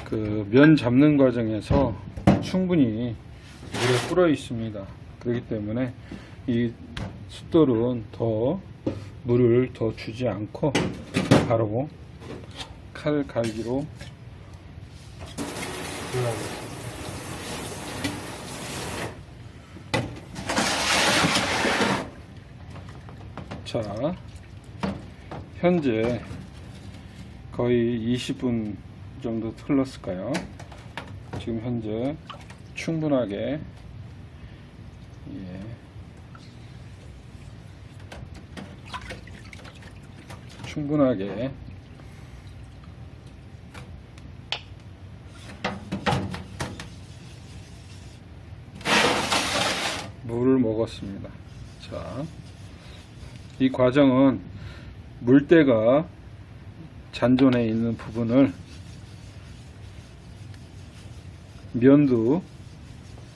그 면 잡는 과정에서 충분히 물에 불어 있습니다. 그렇기 때문에 이 숫돌은 더 물을 더 주지 않고 바로 칼 갈기로 들어가겠습니다. 자, 현재 거의 20분 정도 흘렀을까요? 지금 현재 충분하게 충분하게 물을 먹었습니다. 자, 이 과정은 물때가 잔존에 있는 부분을 면도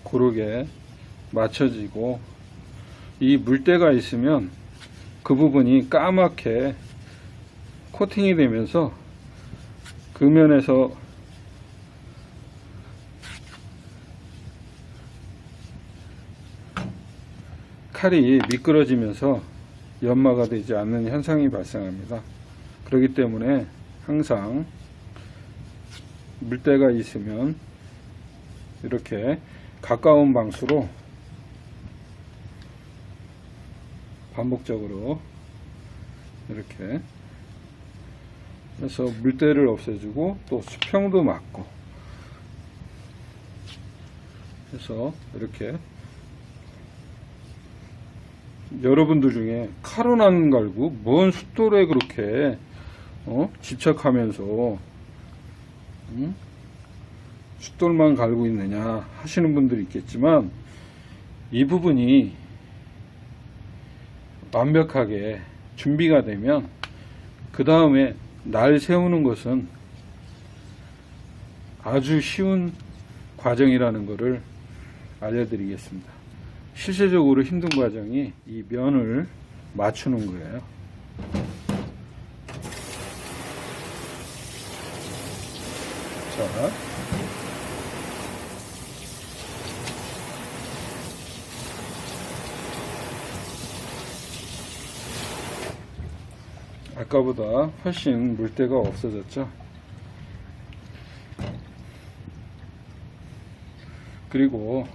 고르게 맞춰지고, 이 물때가 있으면 그 부분이 까맣게 코팅이 되면서 그 면에서 칼이 미끄러지면서 연마가 되지 않는 현상이 발생합니다. 그렇기 때문에 항상 물때가 있으면 이렇게 가까운 방수로 반복적으로 이렇게 해서 물때를 없애주고 또 수평도 맞고 해서 이렇게 여러분들 중에 칼은 안 갈고 뭔 숫돌에 그렇게 집착하면서 숫돌만 갈고 있느냐 하시는 분들이 있겠지만, 이 부분이 완벽하게 준비가 되면 그 다음에 날 세우는 것은 아주 쉬운 과정이라는 것을 알려드리겠습니다. 실제적으로 힘든 과정이 이 면을 맞추는 거예요. 자, 아까보다 훨씬 물때가 없어졌죠. 그리고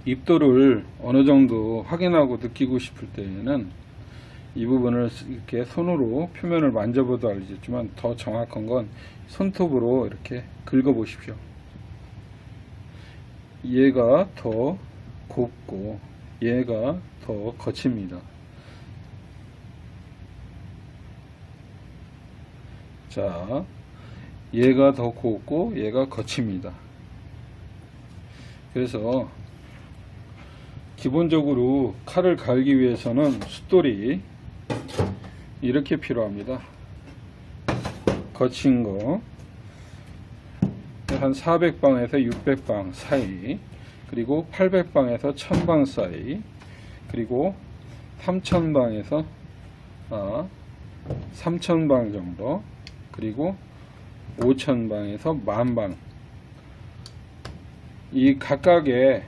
입도를 어느 정도 확인하고 느끼고 싶을 때에는 이 부분을 이렇게 손으로 표면을 만져봐도 알겠지만, 더 정확한 건 손톱으로 이렇게 긁어 보십시오. 얘가 더 곱고 얘가 더 거칩니다. 자, 얘가 더 곱고 얘가 거칩니다. 그래서 기본적으로 칼을 갈기 위해서는 숫돌이 이렇게 필요합니다. 거친 거 한 400방에서 600방 사이, 그리고 800방에서 1000방 사이, 그리고 3000방에서 3000방 정도, 그리고 5000방에서 10,000방, 이 각각의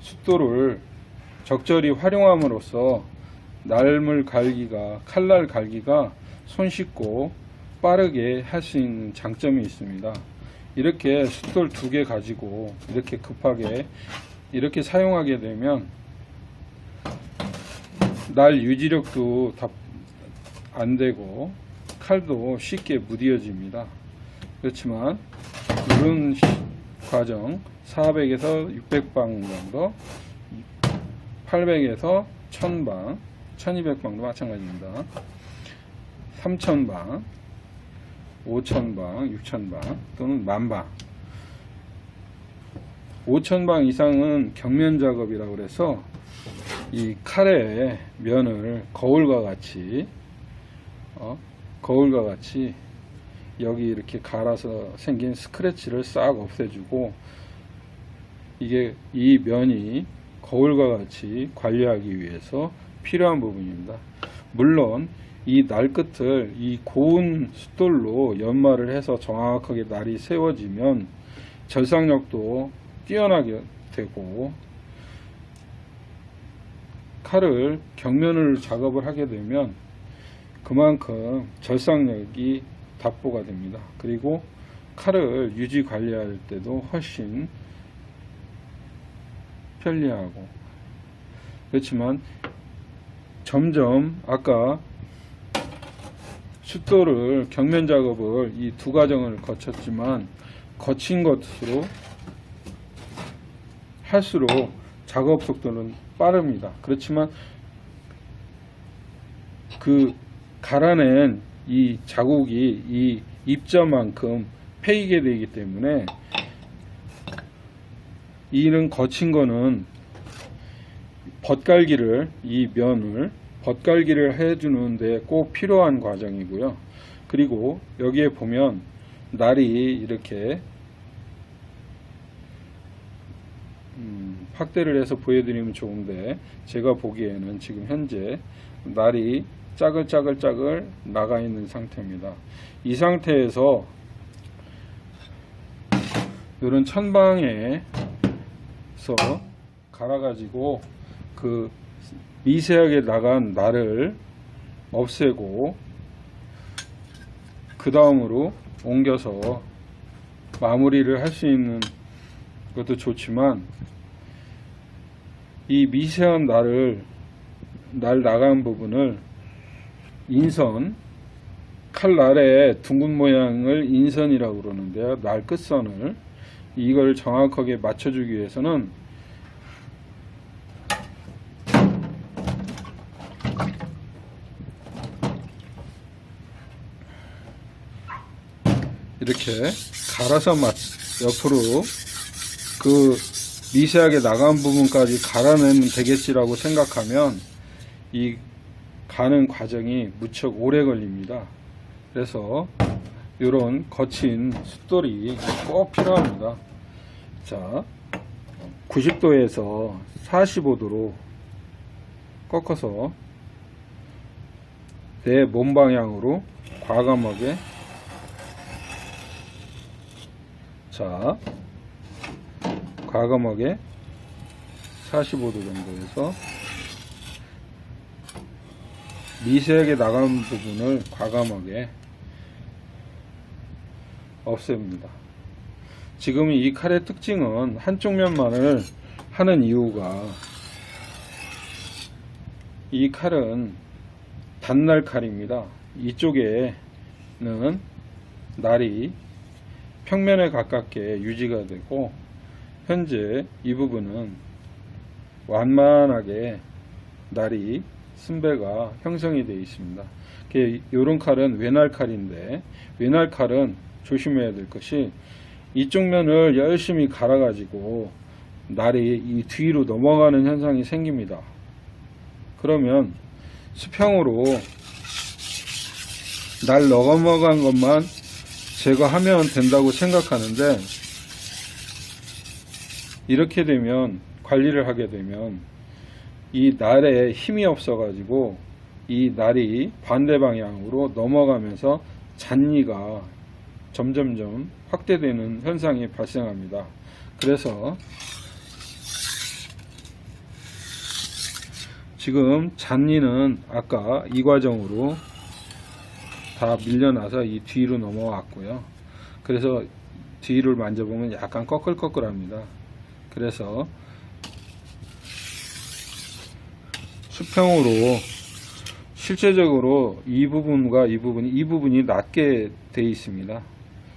숫돌을 적절히 활용함으로써 날물 갈기가, 칼날 갈기가 손쉽고 빠르게 할 수 있는 장점이 있습니다. 이렇게 숫돌 2개 가지고 이렇게 급하게 이렇게 사용하게 되면 날 유지력도 다 안 되고 칼도 쉽게 무뎌집니다. 그렇지만 이런 과정 400에서 600방 정도, 800에서 1000방, 1200방도 마찬가지입니다. 3000방, 5000방, 6000방 또는 10,000방. 5000방 이상은 경면 작업이라고 그래서 이 칼의 면을 거울과 같이 여기 이렇게 갈아서 생긴 스크래치를 싹 없애주고, 이게 이 면이 거울과 같이 관리하기 위해서 필요한 부분입니다. 물론 이 날 끝을 이 고운 숫돌로 연마를 해서 정확하게 날이 세워지면 절삭력도 뛰어나게 되고, 칼을 격면을 작업을 하게 되면 그만큼 절삭력이 답보가 됩니다. 그리고 칼을 유지 관리할 때도 훨씬 편리하고, 그렇지만 점점 아까 숫돌을 격면 작업을 이 두 과정을 거쳤지만 거친 것으로 할수록 작업 속도는 빠릅니다. 그렇지만 그 갈아낸 이 자국이 이 입자만큼 패이게 되기 때문에, 이는 거친 거는 벗갈기를, 이 면을 벗갈기를 해주는데 꼭 필요한 과정이고요. 그리고 여기에 보면 날이 이렇게 확대를 해서 보여드리면 좋은데, 제가 보기에는 지금 현재 날이 짜글짜글 나가 있는 상태입니다. 이 상태에서 이런 천방에서 갈아가지고 그 미세하게 나간 날을 없애고 그 다음으로 옮겨서 마무리를 할 수 있는 것도 좋지만, 이 미세한 날 나간 부분을 인선, 칼날의 둥근 모양을 인선이라고 그러는데요. 날 끝선을, 이걸 정확하게 맞춰주기 위해서는 이렇게 갈아서 옆으로 그 미세하게 나간 부분까지 갈아내면 되겠지라고 생각하면 이 가는 과정이 무척 오래 걸립니다. 그래서 이런 거친 숫돌이 꼭 필요합니다. 자, 90도에서 45도로 꺾어서 내 몸 방향으로 과감하게, 자, 과감하게 45도 정도에서 미세하게 나간 부분을 과감하게 없앱니다. 지금 이 칼의 특징은 한쪽 면만을 하는 이유가, 이 칼은 단날 칼입니다. 이쪽에는 날이 평면에 가깝게 유지가 되고, 현재 이 부분은 완만하게 날이 승배가 형성이 되어 있습니다. 이런 칼은 외날 칼인데, 외날 칼은 조심해야 될 것이, 이쪽 면을 열심히 갈아 가지고 날이 이 뒤로 넘어가는 현상이 생깁니다. 그러면 수평으로 날 넘어간 것만 제거하면 된다고 생각하는데, 이렇게 되면, 관리를 하게 되면 이 날에 힘이 없어 가지고 이 날이 반대 방향으로 넘어가면서 잔니가 점점점 확대되는 현상이 발생합니다. 그래서 지금 잔니는 아까 이 과정으로 다 밀려나서 이 뒤로 넘어왔고요. 그래서 뒤를 만져보면 약간 꺼끌꺼끌합니다. 그래서 수평으로, 실제적으로 이 부분과 이 부분이 낮게 되어 있습니다.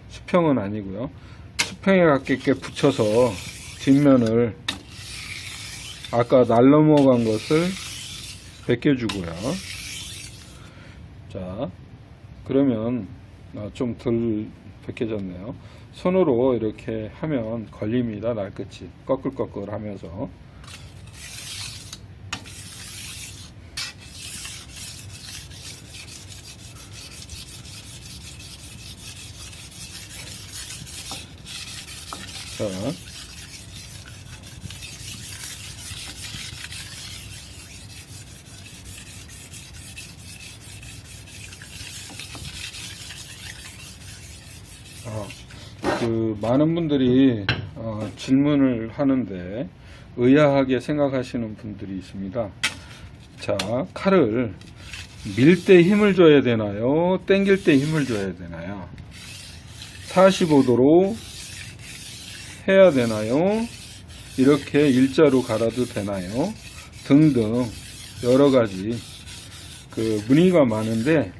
수평은 아니고요. 수평에 가깝게 붙여서 뒷면을 아까 날 넘어간 것을 벗겨주고요. 자, 그러면 좀 덜 벗겨졌네요. 손으로 이렇게 하면 걸립니다. 날끝이 꺼끌꺼끌 하면서. 자, 많은 분들이 질문을 하는데 의아하게 생각하시는 분들이 있습니다. 자, 칼을 밀 때 힘을 줘야 되나요? 당길 때 힘을 줘야 되나요? 45도로 해야 되나요? 이렇게 일자로 갈아도 되나요? 등등 여러 가지 문의가 많은데,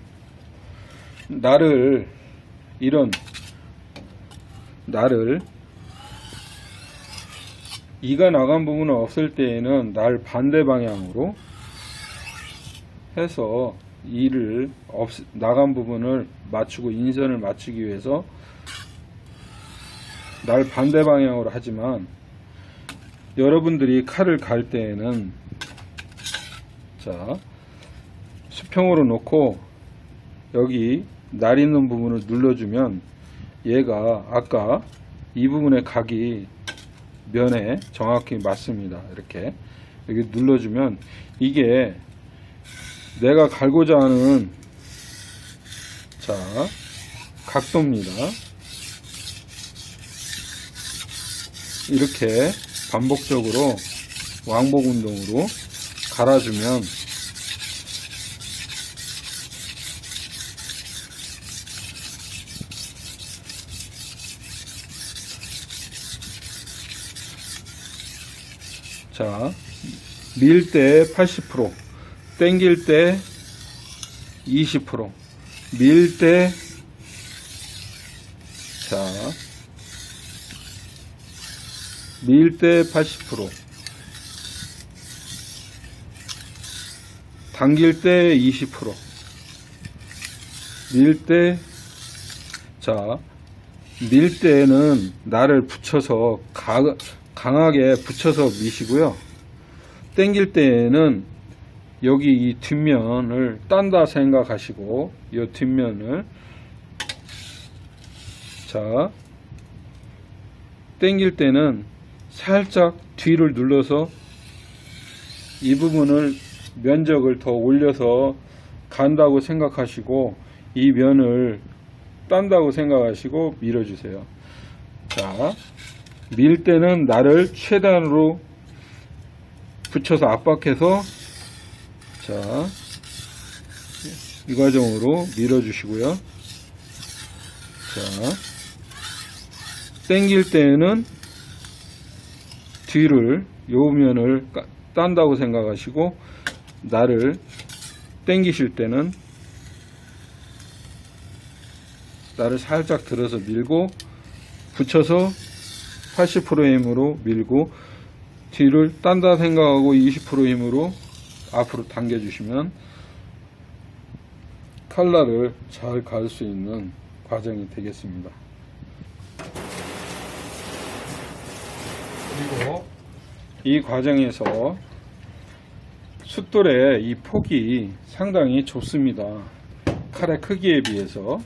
이가 나간 부분은 없을 때에는 날 반대 방향으로 해서 나간 부분을 맞추고 인선을 맞추기 위해서 날 반대 방향으로 하지만, 여러분들이 칼을 갈 때에는 자, 수평으로 놓고 여기 날 있는 부분을 눌러주면 얘가 아까 이 부분의 각이 면에 정확히 맞습니다. 이렇게 여기 눌러주면 이게 내가 갈고자 하는 각도입니다. 이렇게 반복적으로 왕복 운동으로 갈아주면 밀 때 80%, 당길 때 20%, 밀 때 밀 때 80%, 당길 때 20%, 밀 때는 날을 붙여서 강하게 붙여서 미시고요. 당길 때에는 여기 이 뒷면을 딴다 생각하시고 이 뒷면을 당길 때는 살짝 뒤를 눌러서 이 부분을 면적을 더 올려서 간다고 생각하시고 이 면을 딴다고 생각하시고 밀어주세요. 밀 때는 날을 최단으로 붙여서 압박해서 이 과정으로 밀어주시고요. 당길 때는 뒤를 요 면을 딴다고 생각하시고 날을 당기실 때는 날을 살짝 들어서 밀고 붙여서 80%의 힘으로 밀고 뒤를 딴다 생각하고 20% 힘으로 앞으로 당겨주시면 칼날을 잘 갈 수 있는 과정이 되겠습니다. 그리고 이 과정에서 숫돌의 이 폭이 상당히 좁습니다. 칼의 크기에 비해서.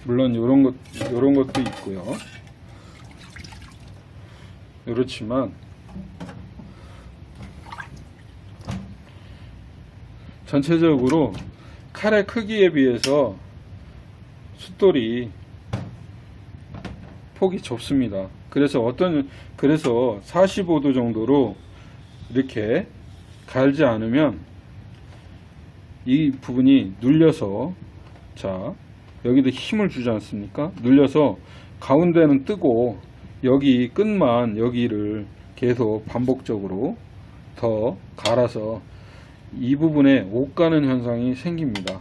물론 요런 것도 있고요. 그렇지만 전체적으로 칼의 크기에 비해서 숫돌이 폭이 좁습니다. 그래서 45도 정도로 이렇게 갈지 않으면 이 부분이 눌려서 여기도 힘을 주지 않습니까? 눌려서 가운데는 뜨고 여기 끝만 여기를 계속 반복적으로 더 갈아서 이 부분에 옥 가는 현상이 생깁니다.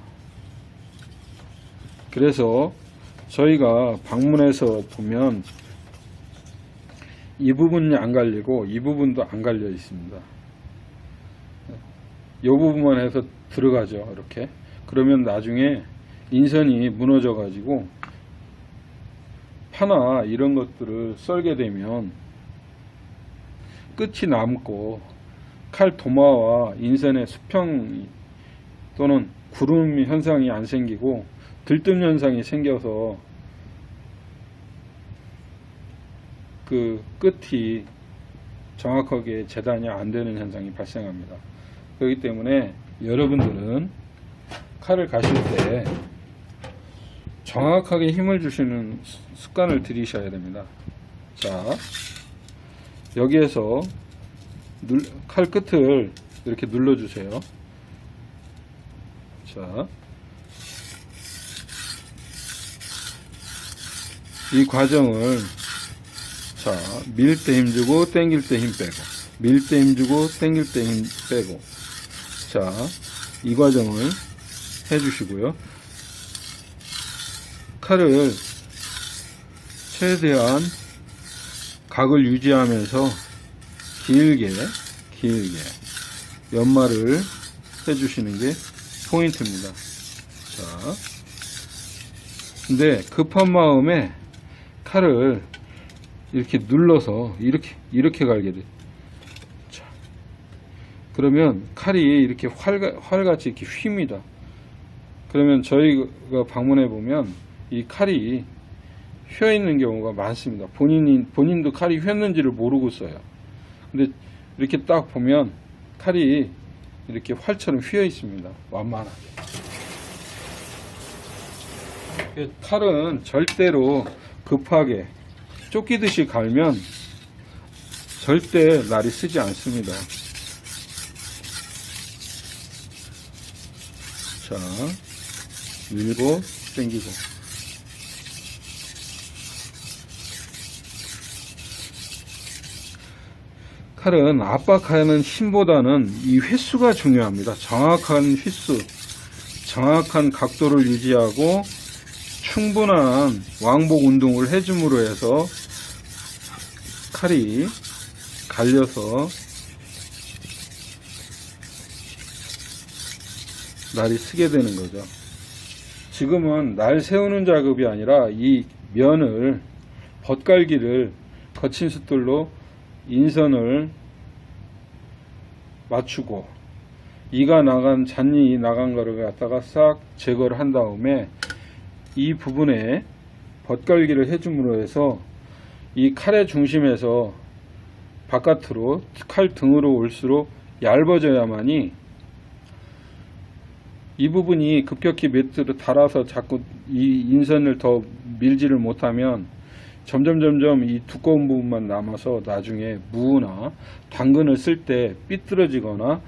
그래서 저희가 방문해서 보면 이 부분이 안 갈리고 이 부분도 안 갈려 있습니다. 이 부분만 해서 들어가죠. 이렇게. 그러면 나중에 인선이 무너져 가지고 파나 이런 것들을 썰게 되면 끝이 남고 칼 도마와 인선의 수평 또는 구름 현상이 안 생기고 들뜸 현상이 생겨서 그 끝이 정확하게 재단이 안 되는 현상이 발생합니다. 그렇기 때문에 여러분들은 칼을 가실 때 정확하게 힘을 주시는 습관을 들이셔야 됩니다. 자, 여기에서 칼 끝을 이렇게 눌러주세요. 자, 이 과정을 자, 밀 때 힘주고 당길 때 힘 빼고, 밀 때 힘주고 당길 때 힘 빼고, 자, 이 과정을 해주시고요. 칼을 최대한 각을 유지하면서 길게 연마를 해주시는 게 포인트입니다. 자, 근데 급한 마음에 칼을 이렇게 눌러서 이렇게 갈게 돼. 자, 그러면 칼이 이렇게 활같이 이렇게 휩니다. 그러면 저희가 방문해 보면 이 칼이 휘어 있는 경우가 많습니다. 본인도 칼이 휘었는지를 모르고 써요. 근데 이렇게 딱 보면 칼이 이렇게 활처럼 휘어 있습니다. 완만하게. 칼은 절대로 급하게 쫓기듯이 갈면 절대 날이 쓰지 않습니다. 자, 밀고 당기고. 칼은 압박하는 힘보다는 이 횟수가 중요합니다. 정확한 횟수, 정확한 각도를 유지하고 충분한 왕복 운동을 해줌으로 해서 칼이 갈려서 날이 쓰게 되는 거죠. 지금은 날 세우는 작업이 아니라 이 면을, 벗갈기를 거친 숫돌로 인선을 맞추고 잔이 나간 거를 갖다가 싹 제거를 한 다음에 이 부분에 벗갈기를 해줌으로 해서 이 칼의 중심에서 바깥으로 칼 등으로 올수록 얇아져야만이 이 부분이 급격히 매트로 닳아서 자꾸 이 인선을 더 밀지를 못하면 점점 이 두꺼운 부분만 남아서 나중에 무나 당근을 쓸 때 삐뚤어지거나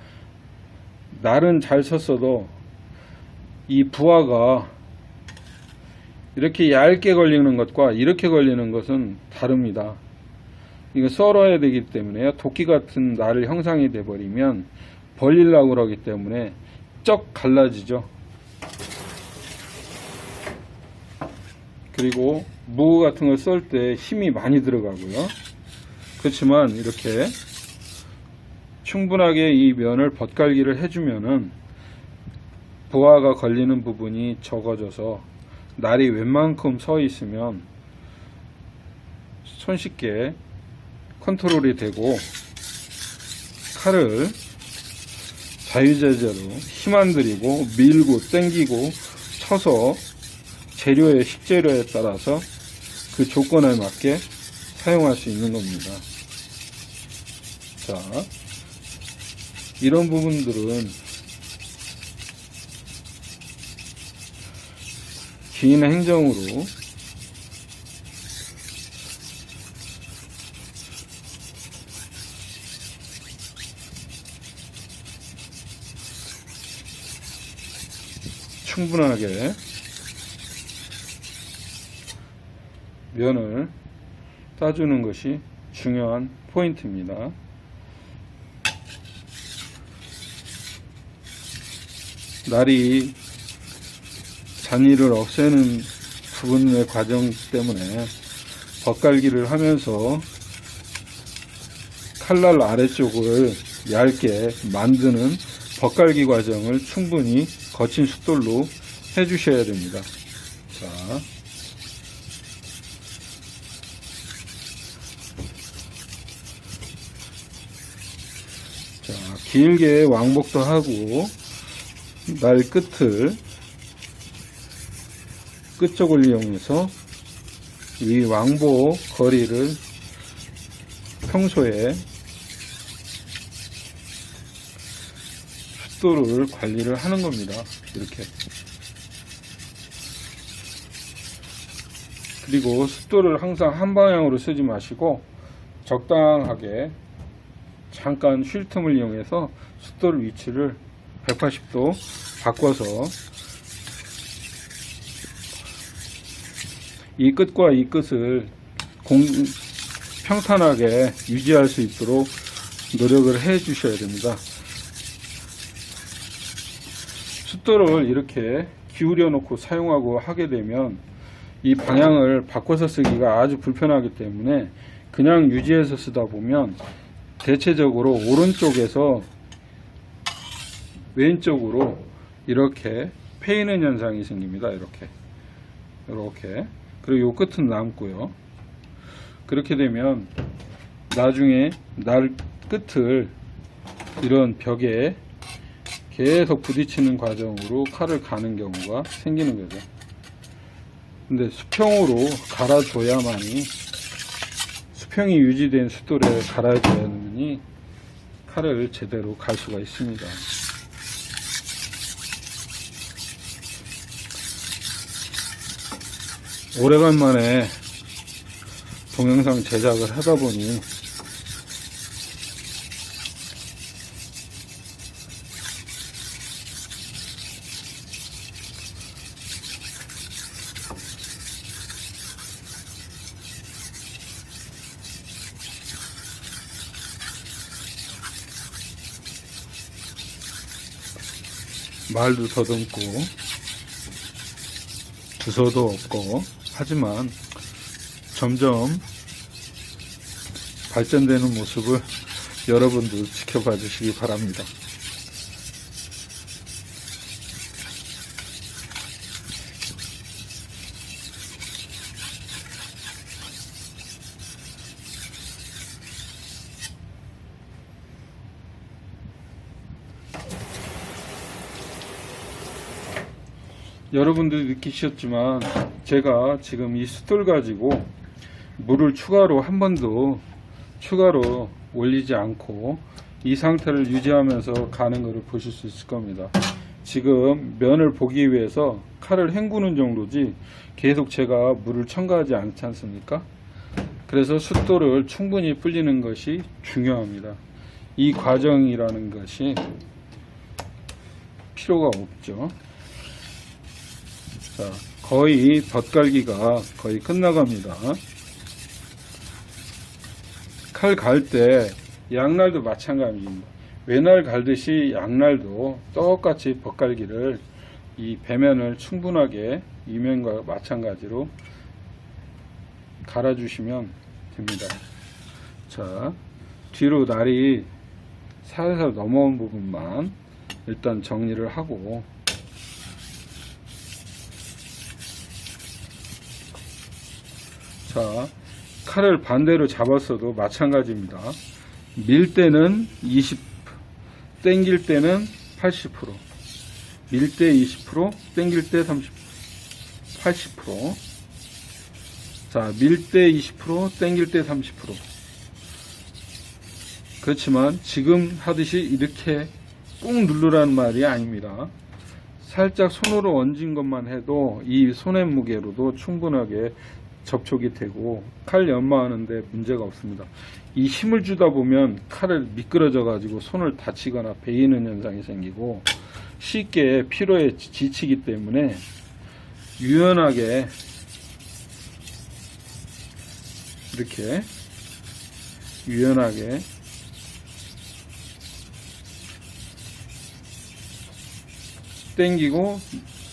날은 잘 섰어도 이 부하가 이렇게 얇게 걸리는 것과 이렇게 걸리는 것은 다릅니다. 이거 썰어야 되기 때문에 도끼 같은 날을 형상이 돼 버리면 벌리려고 그러기 때문에 쩍 갈라지죠. 그리고 무 같은 걸 썰 때 힘이 많이 들어가고요. 그렇지만 이렇게 충분하게 이 면을 벗갈기를 해주면은 부하가 걸리는 부분이 적어져서 날이 웬만큼 서 있으면 손쉽게 컨트롤이 되고 칼을 자유자재로 힘 안 들이고 밀고 당기고 쳐서 재료의 식재료에 따라서 그 조건에 맞게 사용할 수 있는 겁니다. 자, 이런 부분들은 긴 행정으로 충분하게 면을 따주는 것이 중요한 포인트입니다. 날이 잔이를 없애는 부분의 과정 때문에 벗갈기를 하면서 칼날 아래쪽을 얇게 만드는 벗갈기 과정을 충분히 거친 숫돌로 해주셔야 됩니다. 자, 길게 왕복도 하고 날 끝쪽을 이용해서 이 왕복 거리를 평소에 숫도를 관리를 하는 겁니다. 이렇게 그리고 숫도를 항상 한 방향으로 쓰지 마시고 적당하게 잠깐 쉴 틈을 이용해서 숫도를 위치를 180도 바꿔서 이 끝과 이 끝을 평탄하게 유지할 수 있도록 노력을 해 주셔야 됩니다. 숫도를 이렇게 기울여 놓고 사용하고 하게 되면 이 방향을 바꿔서 쓰기가 아주 불편하기 때문에 그냥 유지해서 쓰다 보면 대체적으로 오른쪽에서 왼쪽으로 이렇게 패이는 현상이 생깁니다. 이렇게 그리고 요 끝은 남고요. 그렇게 되면 나중에 날 끝을 이런 벽에 계속 부딪히는 과정으로 칼을 가는 경우가 생기는 거죠. 근데 수평으로 갈아줘야만이, 수평이 유지된 숫돌에 갈아줘야만이 칼을 제대로 갈 수가 있습니다. 오래간만에 동영상 제작을 하다 보니 말도 더듬고 주소도 없고 하지만 점점 발전되는 모습을 여러분도 지켜봐 주시기 바랍니다. 여러분들이 느끼셨지만 제가 지금 이 숫돌 가지고 물을 한 번도 추가로 올리지 않고 이 상태를 유지하면서 가는 것을 보실 수 있을 겁니다. 지금 면을 보기 위해서 칼을 헹구는 정도지 계속 제가 물을 첨가하지 않지 않습니까? 그래서 숫돌을 충분히 불리는 것이 중요합니다. 이 과정이라는 것이 필요가 없죠. 자, 거의 덧갈기가 거의 끝나갑니다. 칼 갈 때 양날도 마찬가지입니다. 외날 갈듯이 양날도 똑같이 덧갈기를 이 배면을 충분하게 이면과 마찬가지로 갈아주시면 됩니다. 자, 뒤로 날이 살살 넘어온 부분만 일단 정리를 하고, 자, 칼을 반대로 잡았어도 마찬가지입니다. 밀 때는 20, 당길 때는 80%, 밀 때 20%, 당길 때 30, 80%. 자, 밀 때 20%, 당길 때 30%. 그렇지만 지금 하듯이 이렇게 꾹 누르라는 말이 아닙니다. 살짝 손으로 얹은 것만 해도 이 손의 무게로도 충분하게 접촉이 되고 칼 연마하는데 문제가 없습니다. 이 힘을 주다 보면 칼을 미끄러져 가지고 손을 다치거나 베이는 현상이 생기고 쉽게 피로에 지치기 때문에 유연하게 이렇게 유연하게 당기고,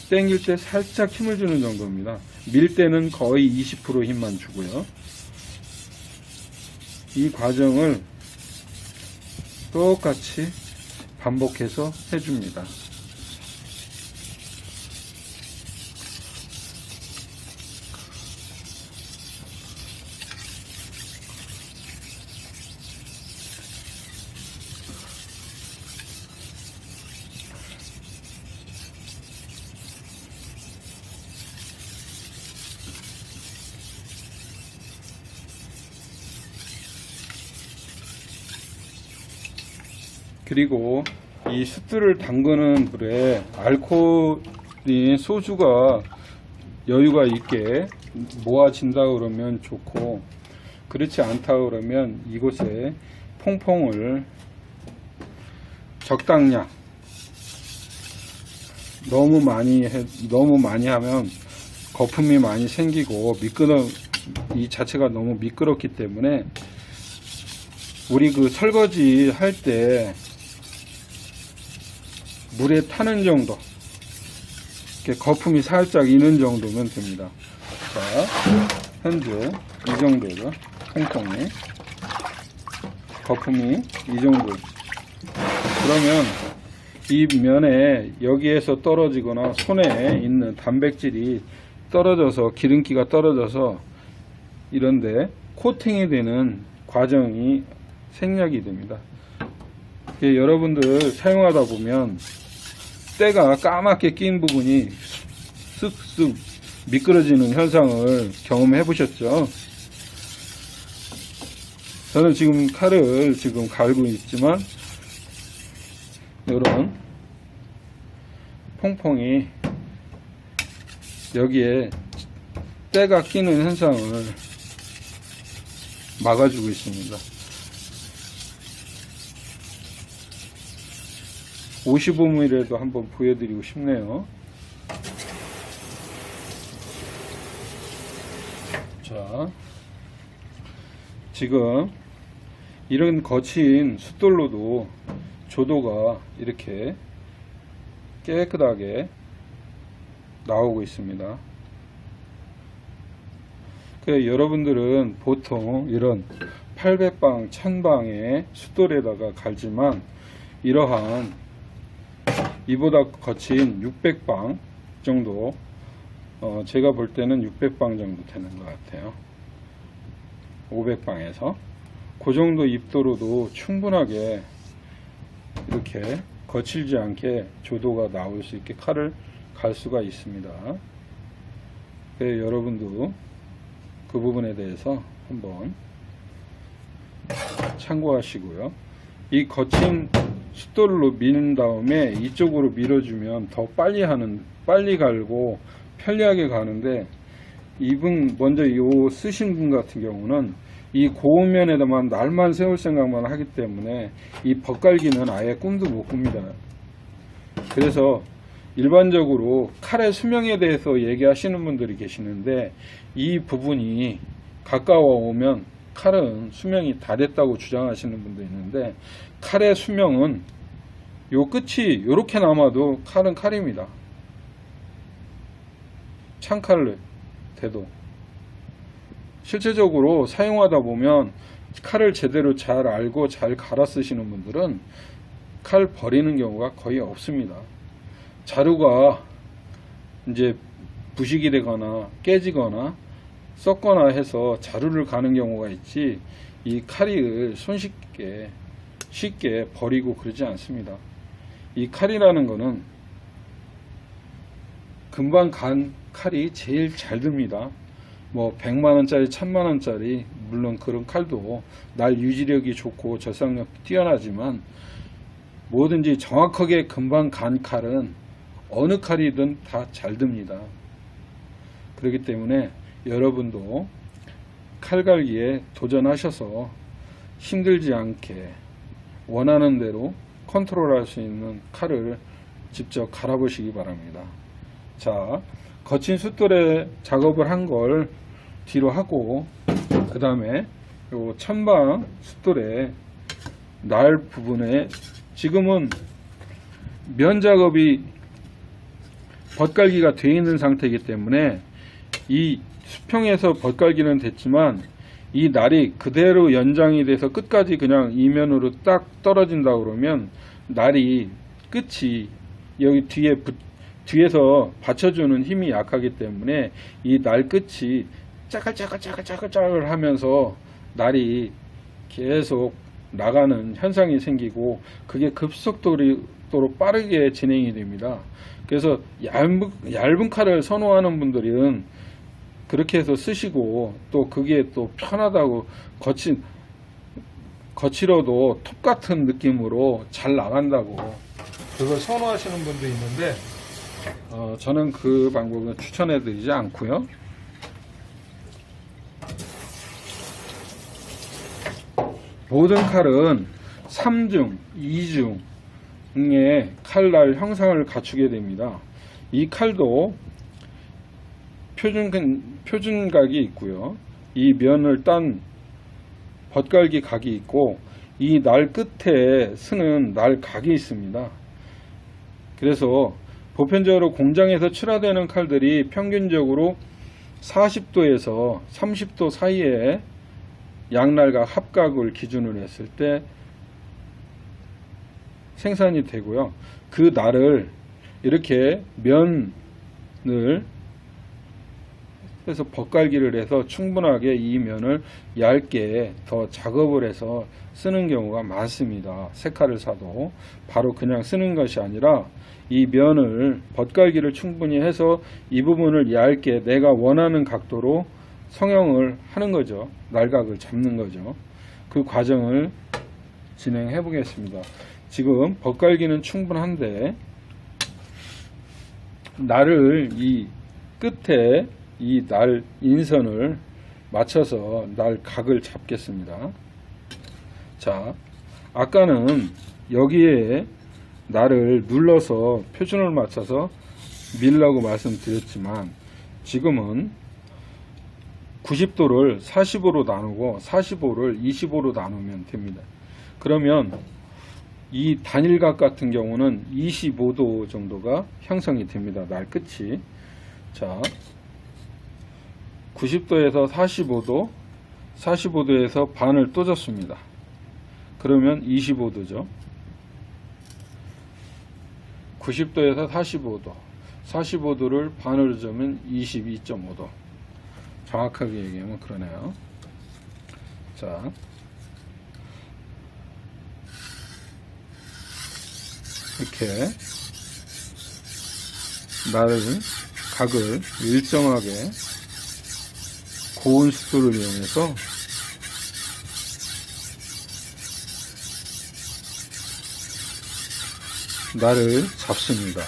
당길 때 살짝 힘을 주는 정도입니다. 밀 때는 거의 20% 힘만 주고요. 이 과정을 똑같이 반복해서 해줍니다. 그리고 이 숫들을 담그는 물에 알코올인 소주가 여유가 있게 모아진다 그러면 좋고, 그렇지 않다 그러면 이곳에 퐁퐁을 적당량, 너무 많이 하면 거품이 많이 생기고 이 자체가 너무 미끄럽기 때문에 우리 그 설거지 할 때 물에 타는 정도, 이렇게 거품이 살짝 있는 정도면 됩니다. 자, 현재 이 정도죠. 퐁퐁이 거품이 이 정도. 그러면 이 면에 여기에서 떨어지거나 손에 있는 단백질이 떨어져서 기름기가 떨어져서 이런데 코팅이 되는 과정이 생략이 됩니다. 여러분들 사용하다 보면 때가 까맣게 낀 부분이 쓱쓱 미끄러지는 현상을 경험해 보셨죠? 저는 지금 칼을 지금 갈고 있지만 이런 퐁퐁이 여기에 때가 끼는 현상을 막아주고 있습니다. 55mm라도 한번 보여드리고 싶네요. 자, 지금 이런 거친 숫돌로도 조도가 이렇게 깨끗하게 나오고 있습니다. 여러분들은 보통 이런 800방, 1000방의 숫돌에다가 갈지만 이러한 이보다 거친 600방 정도, 제가 볼 때는 600방 정도 되는 것 같아요. 500방에서 그 정도 입도로도 충분하게 이렇게 거칠지 않게 조도가 나올 수 있게 칼을 갈 수가 있습니다. 여러분도 그 부분에 대해서 한번 참고하시고요. 이 거친 숫돌로 미는 다음에 이쪽으로 밀어주면 더 빨리 갈고 편리하게 가는데, 이분 먼저 쓰신 분 같은 경우는 이 고운 면에다만 날만 세울 생각만 하기 때문에 이 벅갈기는 아예 꿈도 못 꿉니다. 그래서 일반적으로 칼의 수명에 대해서 얘기하시는 분들이 계시는데, 이 부분이 가까워 오면 칼은 수명이 다 됐다고 주장하시는 분도 있는데, 칼의 수명은 요 끝이 이렇게 남아도 칼은 칼입니다. 창칼을 대도 실제적으로 사용하다 보면 칼을 제대로 잘 알고 잘 갈아 쓰시는 분들은 칼 버리는 경우가 거의 없습니다. 자루가 이제 부식이 되거나 깨지거나 썩거나 해서 자루를 가는 경우가 있지, 이 칼을 쉽게 버리고 그러지 않습니다. 이 칼이라는 거는 금방 간 칼이 제일 잘 듭니다. 뭐 100만원짜리 1000만원짜리 물론 그런 칼도 날 유지력이 좋고 절삭력도 뛰어나지만, 뭐든지 정확하게 금방 간 칼은 어느 칼이든 다 잘 듭니다. 그렇기 때문에 여러분도 칼갈기에 도전하셔서 힘들지 않게 원하는 대로 컨트롤할 수 있는 칼을 직접 갈아보시기 바랍니다. 자, 거친 숫돌에 작업을 한 걸 뒤로 하고, 그 다음에 요 천방 숫돌에 날 부분에 지금은 면 작업이 벗갈기가 되어 있는 상태이기 때문에 이 수평에서 벗갈기는 됐지만 이 날이 그대로 연장이 돼서 끝까지 그냥 이면으로 딱 떨어진다 그러면 날이 끝이 여기 뒤에서 받쳐주는 힘이 약하기 때문에 이 날 끝이 짜글짜글 하면서 날이 계속 나가는 현상이 생기고, 그게 급속도로 빠르게 진행이 됩니다. 그래서 얇은 칼을 선호하는 분들은 그렇게 해서 쓰시고, 또 그게 또 편하다고 거칠어도 톱 같은 느낌으로 잘 나간다고 그걸 선호하시는 분도 있는데, 저는 그 방법은 추천해 드리지 않고요. 모든 칼은 3중, 2중의 칼날 형상을 갖추게 됩니다. 이 칼도 표준각이 있고요. 이 면을 딴 벗갈기 각이 있고, 이 날 끝에 쓰는 날 각이 있습니다. 그래서 보편적으로 공장에서 출하되는 칼들이 평균적으로 40도에서 30도 사이에 양날각 합각을 기준으로 했을 때 생산이 되고요. 그 날을 이렇게 면을 해서 벗갈기를 해서 충분하게 이 면을 얇게 더 작업을 해서 쓰는 경우가 많습니다. 새 칼을 사도 바로 그냥 쓰는 것이 아니라 이 면을 벗갈기를 충분히 해서 이 부분을 얇게 내가 원하는 각도로 성형을 하는 거죠. 날각을 잡는 거죠. 그 과정을 진행해 보겠습니다. 지금 벗갈기는 충분한데 날을 이 끝에 이 날 인선을 맞춰서 날 각을 잡겠습니다. 자, 아까는 여기에 날을 눌러서 표준을 맞춰서 밀라고 말씀드렸지만 지금은 90도를 45로 나누고 45를 25로 나누면 됩니다. 그러면 이 단일각 같은 경우는 25도 정도가 형성이 됩니다. 날 끝이. 자, 90도에서 45도, 45도에서 반을 또 줬습니다. 그러면 25도죠. 90도에서 45도, 45도를 반으로 주면 22.5도. 정확하게 얘기하면 그러네요. 자, 이렇게 날을 각을 일정하게 고온 습도를 이용해서 날을 잡습니다.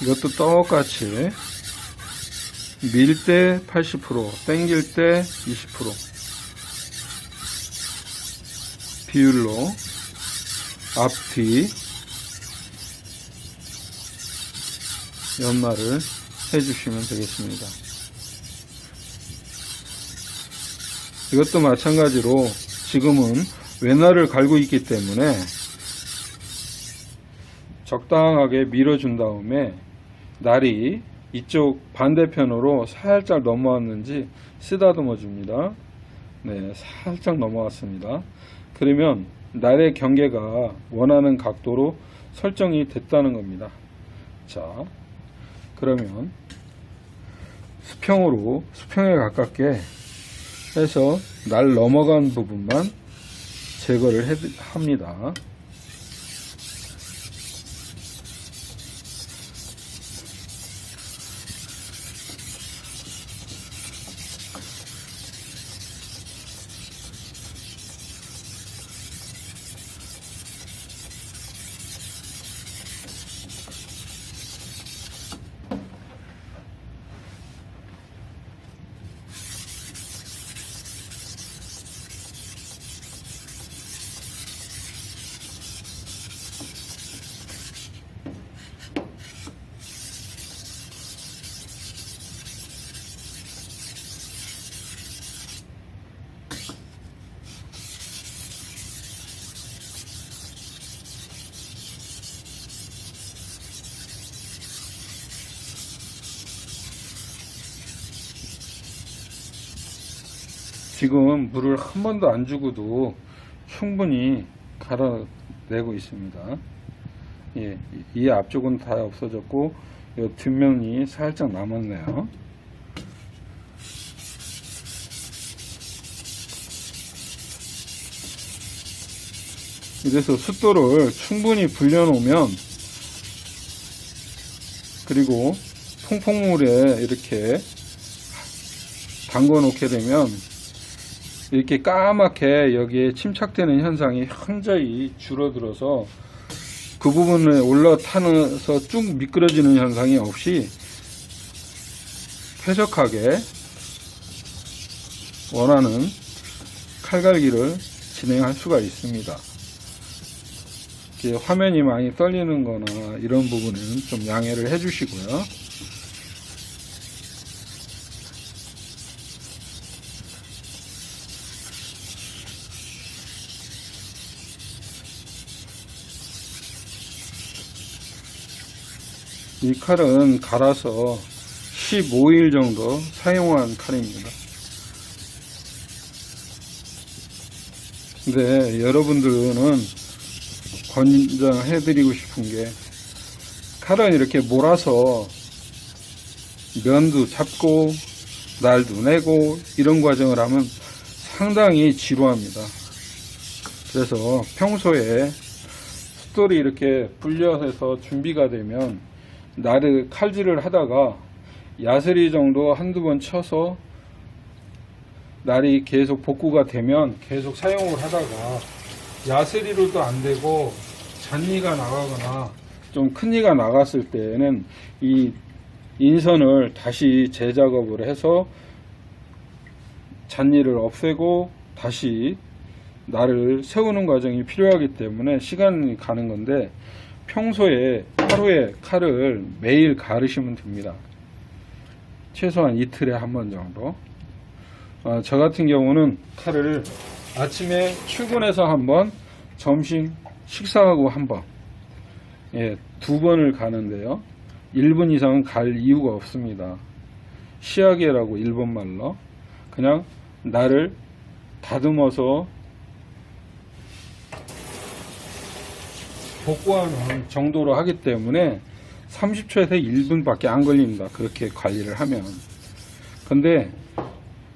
이것도 똑같이 밀 때 80%, 당길 때 20% 비율로 앞뒤 연마를 해주시면 되겠습니다. 이것도 마찬가지로 지금은 왼날을 갈고 있기 때문에 적당하게 밀어준 다음에 날이 이쪽 반대편으로 살짝 넘어왔는지 쓰다듬어 줍니다. 네, 살짝 넘어왔습니다. 그러면 날의 경계가 원하는 각도로 설정이 됐다는 겁니다. 자, 그러면 수평에 가깝게 해서 날 넘어간 부분만 제거를 합니다. 지금 물을 한 번도 안 주고도 충분히 갈아내고 있습니다. 예, 이 앞쪽은 다 없어졌고 이 뒷면이 살짝 남았네요. 이래서 숫도를 충분히 불려놓으면, 그리고 통풍물에 이렇게 담궈 놓게 되면 이렇게 까맣게 여기에 침착되는 현상이 현저히 줄어들어서 그 부분에 올라타서 쭉 미끄러지는 현상이 없이 쾌적하게 원하는 칼갈기를 진행할 수가 있습니다. 화면이 많이 떨리는 거나 이런 부분은 좀 양해를 해 주시고요. 이 칼은 갈아서 15일 정도 사용한 칼입니다. 근데 여러분들은 권장해 드리고 싶은 게 칼은 이렇게 몰아서 면도 잡고 날도 내고 이런 과정을 하면 상당히 지루합니다. 그래서 평소에 숫돌이 이렇게 분려해서 준비가 되면 날을 칼질을 하다가 야스리 정도 한두 번 쳐서 날이 계속 복구가 되면 계속 사용을 하다가 야스리로도 안 되고 잔니가 나가거나 좀 큰 니가 나갔을 때는 이 인선을 다시 재작업을 해서 잔니를 없애고 다시 날을 세우는 과정이 필요하기 때문에 시간이 가는 건데, 평소에 하루에 칼을 매일 가르시면 됩니다. 최소한 이틀에 한 번 정도. 저 같은 경우는 칼을 아침에 출근해서 한 번, 점심 식사하고 한 번, 두 번을 가는데요. 1분 이상은 갈 이유가 없습니다. 시야계라고 일본말로 그냥 날을 다듬어서 복구하는 정도로 하기 때문에 30초에서 1분밖에 안 걸립니다. 그렇게 관리를 하면. 근데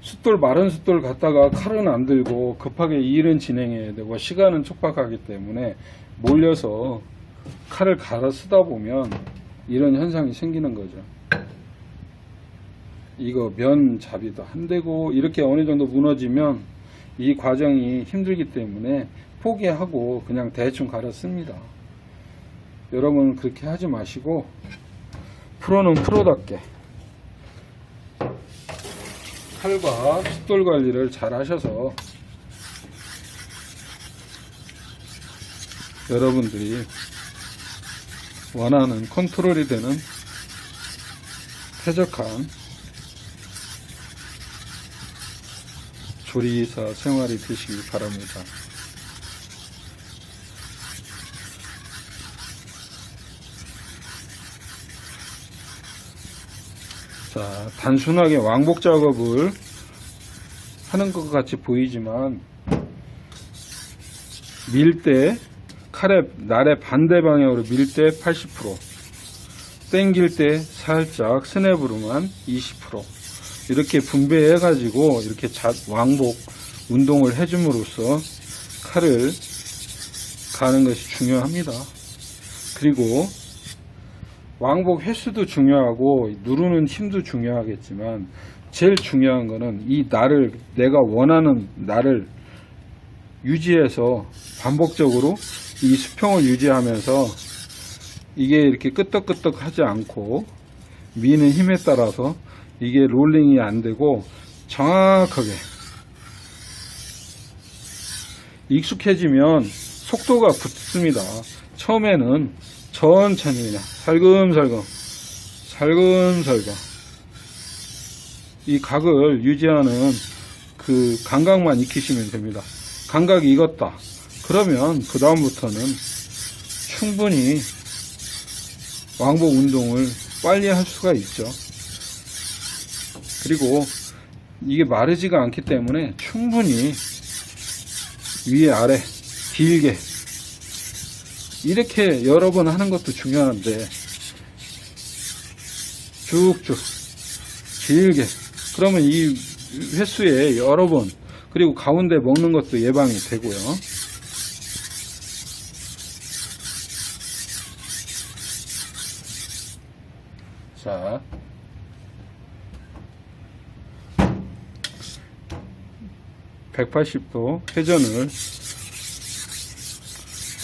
숫돌, 마른 숫돌 갖다가 칼은 안 들고 급하게 일은 진행해야 되고 시간은 촉박하기 때문에 몰려서 칼을 갈아 쓰다 보면 이런 현상이 생기는 거죠. 이거 면 잡이도 안 되고 이렇게 어느 정도 무너지면 이 과정이 힘들기 때문에 포기하고 그냥 대충 갈아 씁니다. 여러분 그렇게 하지 마시고 프로는 프로답게 칼과 숫돌 관리를 잘 하셔서 여러분들이 원하는 컨트롤이 되는 쾌적한 조리사 생활이 되시길 바랍니다. 자, 단순하게 왕복 작업을 하는 것 같이 보이지만 밀 때 칼의 날의 반대 방향으로 밀 때 80%, 당길 때 살짝 스냅으로만 20% 이렇게 분배해 가지고 이렇게 왕복 운동을 해줌으로써 칼을 가는 것이 중요합니다. 그리고 왕복 횟수도 중요하고 누르는 힘도 중요하겠지만 제일 중요한 거는 이 날을, 내가 원하는 날을 유지해서 반복적으로 이 수평을 유지하면서 이게 이렇게 끄떡끄떡 하지 않고 미는 힘에 따라서 이게 롤링이 안 되고 정확하게 익숙해지면 속도가 붙습니다. 처음에는 천천히 그냥 살금살금 이 각을 유지하는 그 감각만 익히시면 됩니다. 감각이 익었다 그러면 그 다음부터는 충분히 왕복 운동을 빨리 할 수가 있죠. 그리고 이게 마르지가 않기 때문에 충분히 위에 아래 길게 이렇게 여러 번 하는 것도 중요한데 쭉쭉 길게, 그러면 이 횟수에 여러 번, 그리고 가운데 먹는 것도 예방이 되고요. 자, 180도 회전을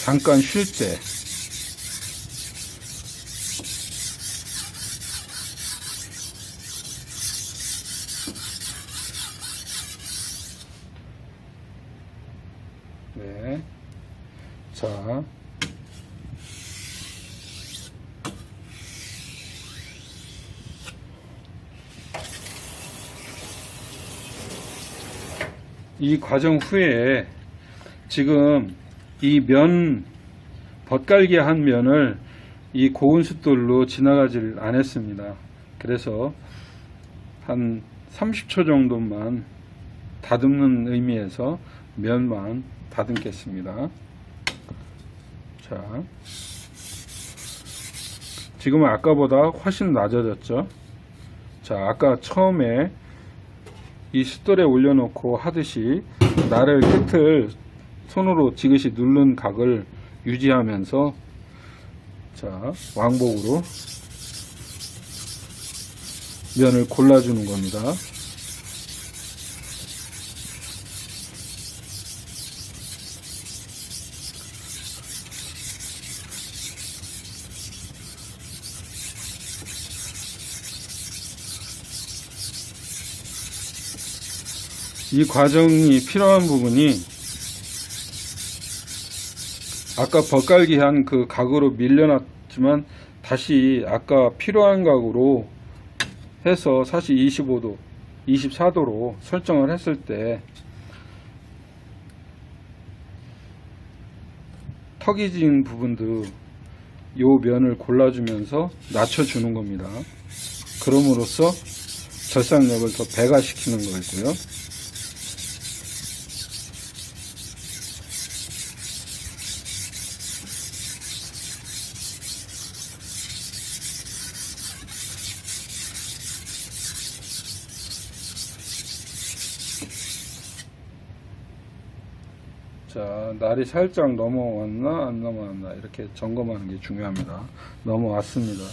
잠깐 쉴 때 네. 자, 이 과정 후에 지금 이 면, 덧갈기 한 면을 이 고온 숫돌로 지나가지를 않았습니다. 그래서 한 30초 정도만 다듬는 의미에서 면만 다듬겠습니다. 자, 지금은 아까보다 훨씬 낮아졌죠. 자, 아까 처음에 이 숫돌에 올려놓고 하듯이 나를 끝을 손으로 지그시 누른 각을 유지하면서 자, 왕복으로 면을 골라주는 겁니다. 이 과정이 필요한 부분이 아까 덧갈기 한 그 각으로 밀려났지만 다시 아까 필요한 각으로 해서 사실 25도, 24도로 설정을 했을 때 턱이 진 부분도 요 면을 골라주면서 낮춰주는 겁니다. 그럼으로써 절삭력을 더 배가시키는 거고요. 자, 날이 살짝 넘어왔나 안 넘어왔나 이렇게 점검하는 게 중요합니다. 넘어왔습니다.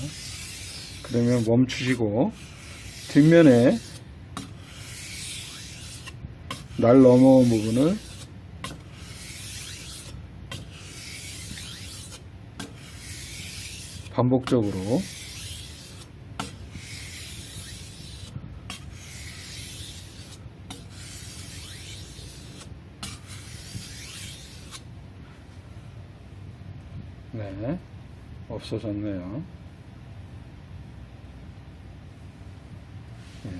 그러면 멈추시고 뒷면에 날 넘어온 부분을 반복적으로 네, 없어졌네요. 네.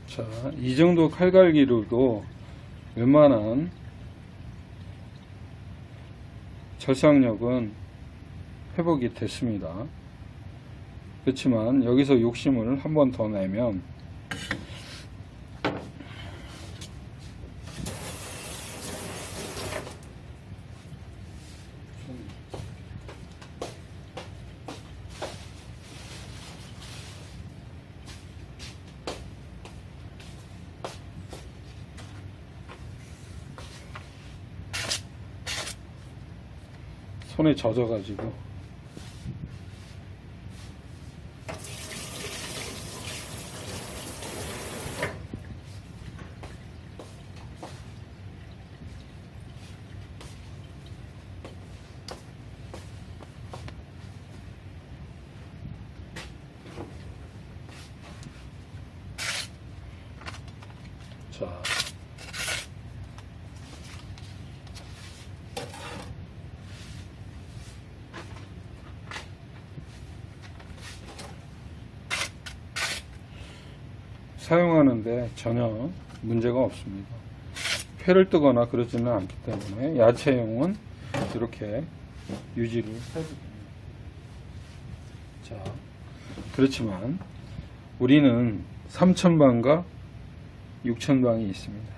자, 이 정도 칼갈기로도 웬만한 절삭력은 회복이 됐습니다. 그렇지만 여기서 욕심을 한 번 더 내면 손에 젖어가지고 자, 사용하는데 전혀 문제가 없습니다. 회를 뜨거나 그러지는 않기 때문에 야채용은 이렇게 유지를 해줍니다. 자, 그렇지만 우리는 3000방과 6000방이 있습니다.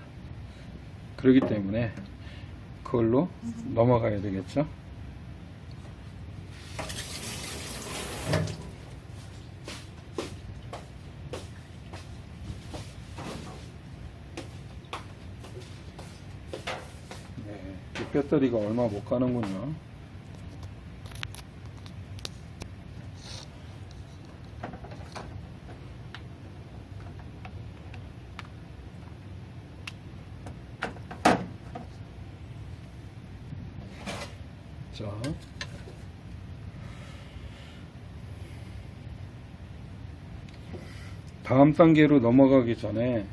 그렇기 때문에 그걸로 넘어가야 되겠죠. 배터리가 얼마 못 가는군요. 자, 다음 단계로 넘어가기 전에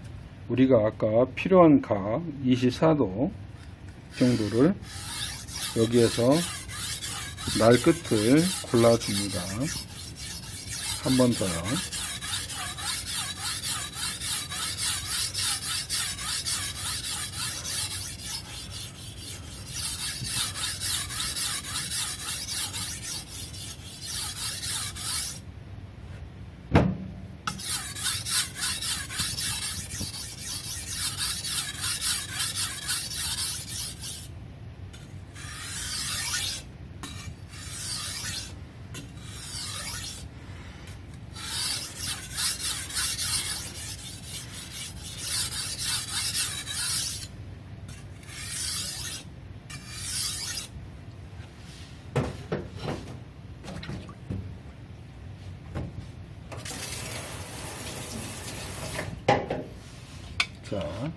우리가 아까 필요한 각 24도 정도를 여기에서 날 끝을 골라줍니다. 한 번 더요. 자,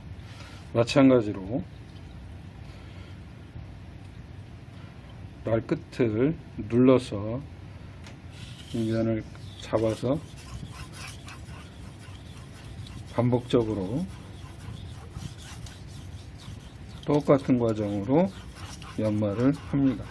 마찬가지로 날 끝을 눌러서 이 면을 잡아서 반복적으로 똑같은 과정으로 연마를 합니다.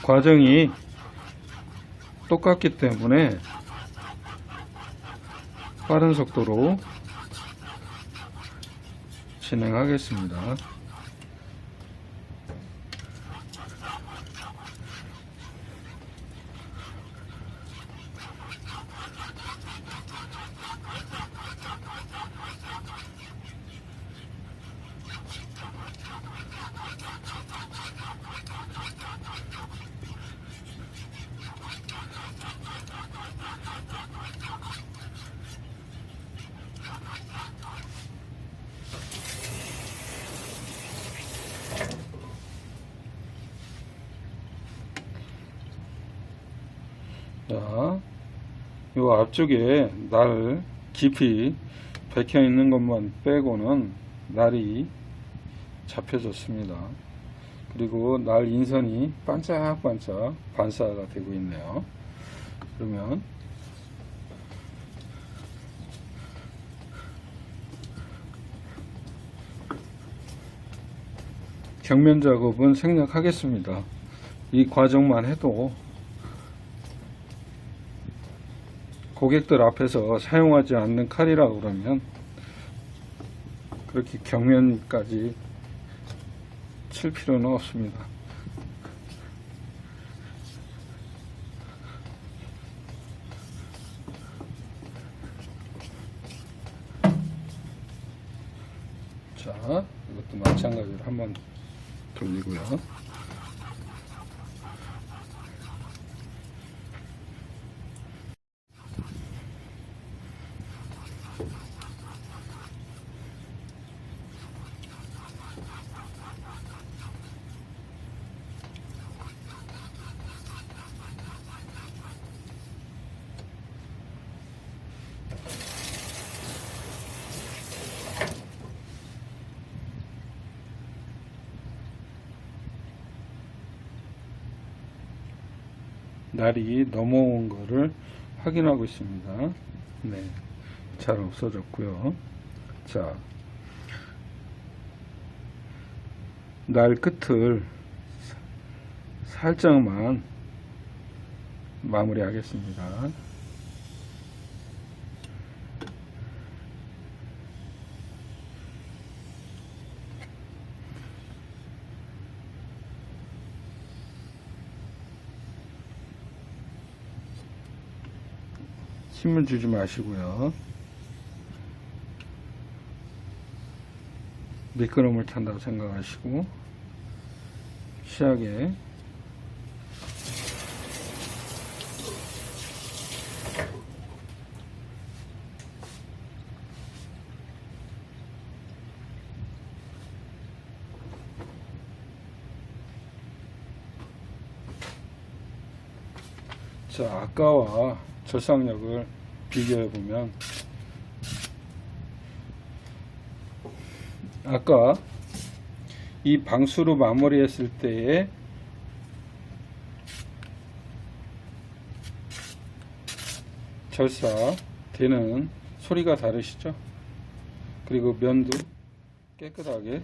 과정이 똑같기 때문에 빠른 속도로 진행하겠습니다. 자, 요 앞쪽에 날 깊이 박혀 있는 것만 빼고는 날이 잡혀졌습니다. 그리고 날 인선이 반짝반짝 반사가 되고 있네요. 그러면 경면 작업은 생략하겠습니다. 이 과정만 해도 고객들 앞에서 사용하지 않는 칼이라고 그러면 그렇게 경면까지 칠 필요는 없습니다. 자, 이것도 마찬가지로 한번 돌리고요. 날이 넘어온 거를 확인하고 있습니다. 네, 잘 없어졌고요. 자, 날 끝을 살짝만 마무리 하겠습니다. 힘을 주지 마시고요. 미끄럼을 탄다고 생각하시고 시하게 자, 아까와 절삭력을 비교해 보면 아까 이 방수로 마무리했을 때의 절삭되는 소리가 다르시죠? 그리고 면도 깨끗하게